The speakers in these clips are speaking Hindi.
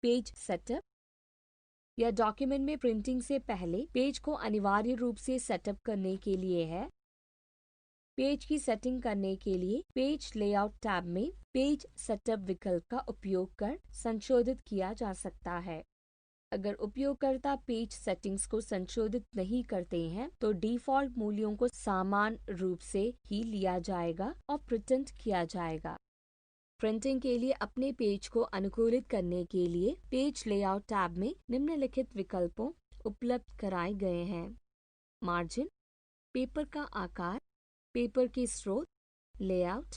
Page setup. यह डॉक्यूमेंट में प्रिंटिंग से पहले पेज को अनिवार्य रूप से सेटअप करने के लिए है। पेज की सेटिंग करने के लिए पेज लेआउट टैब में पेज सेटअप विकल्प का उपयोग कर संशोधित किया जा सकता है। अगर उपयोगकर्ता पेज सेटिंग्स को संशोधित नहीं करते हैं तो डिफ़ॉल्ट मूल्यों को समान रूप से ही लिया जाएगा और प्रिंट किया जाएगा। प्रिंटिंग के लिए अपने पेज को अनुकूलित करने के लिए पेज लेआउट टैब में निम्नलिखित विकल्पों उपलब्ध कराए गए हैं। मार्जिन, पेपर का आकार, पेपर के स्रोत, लेआउट।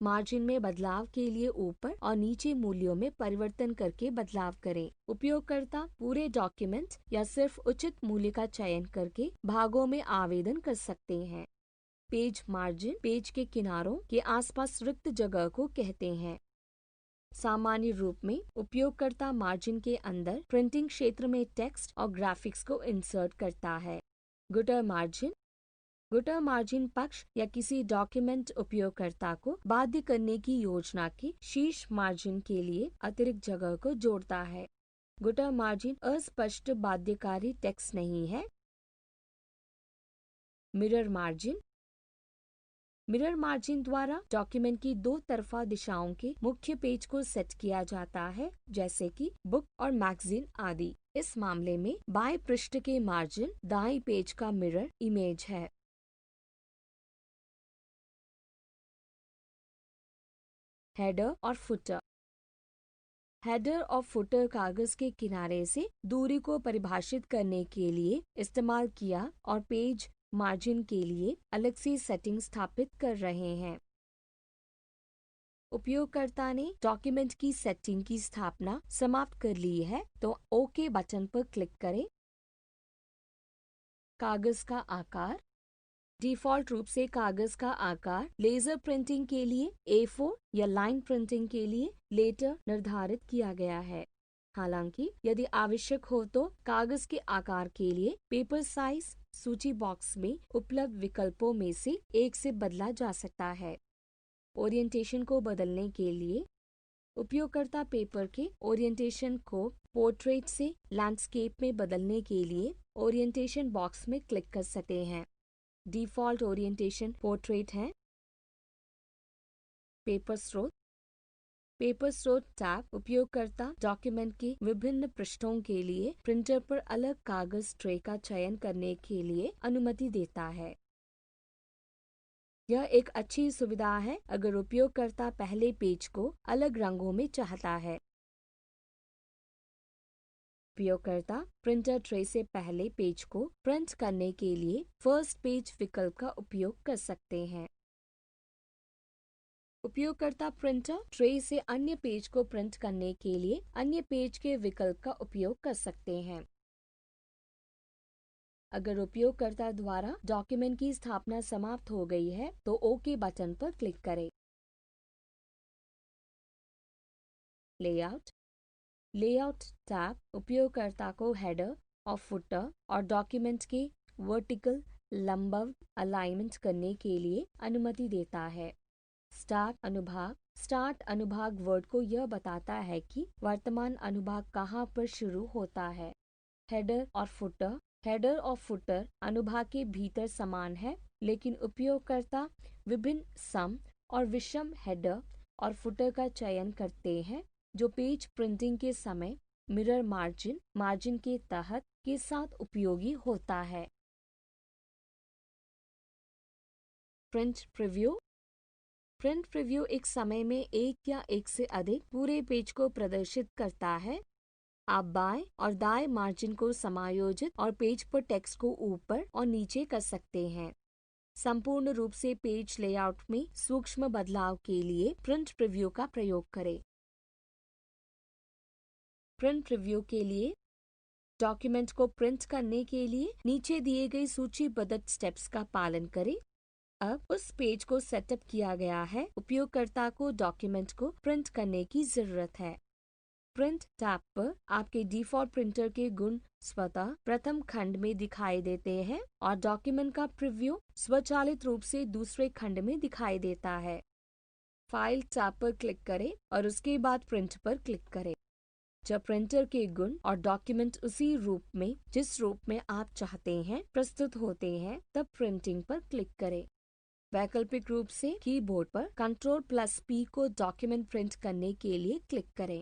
मार्जिन में बदलाव के लिए ऊपर और नीचे मूल्यों में परिवर्तन करके बदलाव करें। उपयोगकर्ता पूरे डॉक्यूमेंट या सिर्फ उचित मूल्य का चयन करके भागों में आवेदन कर सकते हैं। पेज मार्जिन पेज के किनारों के आसपास रिक्त जगह को कहते हैं। सामान्य रूप में उपयोगकर्ता मार्जिन के अंदर प्रिंटिंग क्षेत्र में टेक्स्ट और ग्राफिक्स को इंसर्ट करता है। गुटर मार्जिन पक्ष या किसी डॉक्यूमेंट उपयोगकर्ता को बाध्य करने की योजना के शीर्ष मार्जिन के लिए अतिरिक्त जगह को जोड़ता है। गुटर मार्जिन अस्पष्ट बाध्यकारी टेक्स्ट नहीं है। मिरर मार्जिन द्वारा डॉक्यूमेंट की दो तरफा दिशाओं के मुख्य पेज को सेट किया जाता है, जैसे कि बुक और मैगजीन आदि। इस मामले में बाएं पृष्ठ के मार्जिन दाएं पेज का मिरर इमेज है। हेडर और फुटर कागज के किनारे से दूरी को परिभाषित करने के लिए इस्तेमाल किया और पेज मार्जिन के लिए अलग से सेटिंग स्थापित कर रहे हैं। उपयोगकर्ता ने डॉक्यूमेंट की सेटिंग की स्थापना समाप्त कर ली है तो ओके बटन पर क्लिक करें। कागज का आकार, डिफ़ॉल्ट रूप से कागज का आकार लेजर प्रिंटिंग के लिए A4 या लाइन प्रिंटिंग के लिए लेटर निर्धारित किया गया है। हालांकि यदि आवश्यक हो तो कागज के आकार के लिए पेपर साइज सूची बॉक्स में उपलब्ध विकल्पों में से एक से बदला जा सकता है। ओरिएंटेशन को बदलने के लिए उपयोगकर्ता पेपर के ओरिएंटेशन को पोर्ट्रेट से लैंडस्केप में बदलने के लिए ओरिएंटेशन बॉक्स में क्लिक कर सकते हैं। डिफ़ॉल्ट ओरिएंटेशन पोर्ट्रेट है। पेपर स्रोत टैब उपयोगकर्ता डॉक्यूमेंट के विभिन्न पृष्ठों के लिए प्रिंटर पर अलग कागज ट्रे का चयन करने के लिए अनुमति देता है। यह एक अच्छी सुविधा है अगर उपयोगकर्ता पहले पेज को अलग रंगों में चाहता है। उपयोगकर्ता प्रिंटर ट्रे से पहले पेज को प्रिंट करने के लिए फर्स्ट पेज विकल्प का उपयोग कर सकते हैं। उपयोगकर्ता प्रिंटर ट्रे से अन्य पेज को प्रिंट करने के लिए अन्य पेज के विकल्प का उपयोग कर सकते हैं। अगर उपयोगकर्ता द्वारा डॉक्यूमेंट की स्थापना समाप्त हो गई है तो ओके बटन पर क्लिक करें। लेआउट टैब उपयोगकर्ता को हेडर और फुटर और डॉक्यूमेंट के वर्टिकल लंबवत अलाइनमेंट करने के लिए अनुमति देता है। स्टार्ट अनुभाग वर्ड को यह बताता है कि वर्तमान अनुभाग कहाँ पर शुरू होता है। हेडर और फुटर अनुभाग के भीतर समान है, लेकिन उपयोगकर्ता विभिन्न सम और विषम हेडर और फुटर का चयन करते हैं जो पेज प्रिंटिंग के समय मिरर मार्जिन के तहत के साथ उपयोगी होता है। प्रिंट प्रीव्यू एक समय में एक या एक से अधिक पूरे पेज को प्रदर्शित करता है। आप बाएं और दाएं मार्जिन को समायोजित और पेज पर टेक्स्ट को ऊपर और नीचे कर सकते हैं। संपूर्ण रूप से पेज लेआउट में सूक्ष्म बदलाव के लिए प्रिंट प्रीव्यू का प्रयोग करें। प्रिंट प्रीव्यू के लिए डॉक्यूमेंट को प्रिंट करने के लिए नीचे दिए गए सूचीबद्ध स्टेप्स का पालन करें। अब उस पेज को सेटअप किया गया है, उपयोगकर्ता को डॉक्यूमेंट को प्रिंट करने की जरूरत है। प्रिंट टैब पर आपके डिफ़ॉल्ट प्रिंटर के गुण स्वतः प्रथम खंड में दिखाई देते हैं और डॉक्यूमेंट का प्रीव्यू स्वचालित रूप से दूसरे खंड में दिखाई देता है। फाइल टैब पर क्लिक करें और उसके बाद प्रिंट पर क्लिक करें। जब प्रिंटर के गुण और डॉक्यूमेंट उसी रूप में जिस रूप में आप चाहते हैं प्रस्तुत होते हैं तब प्रिंटिंग पर क्लिक करें। वैकल्पिक रूप से कीबोर्ड पर Ctrl+P को डॉक्यूमेंट प्रिंट करने के लिए क्लिक करें।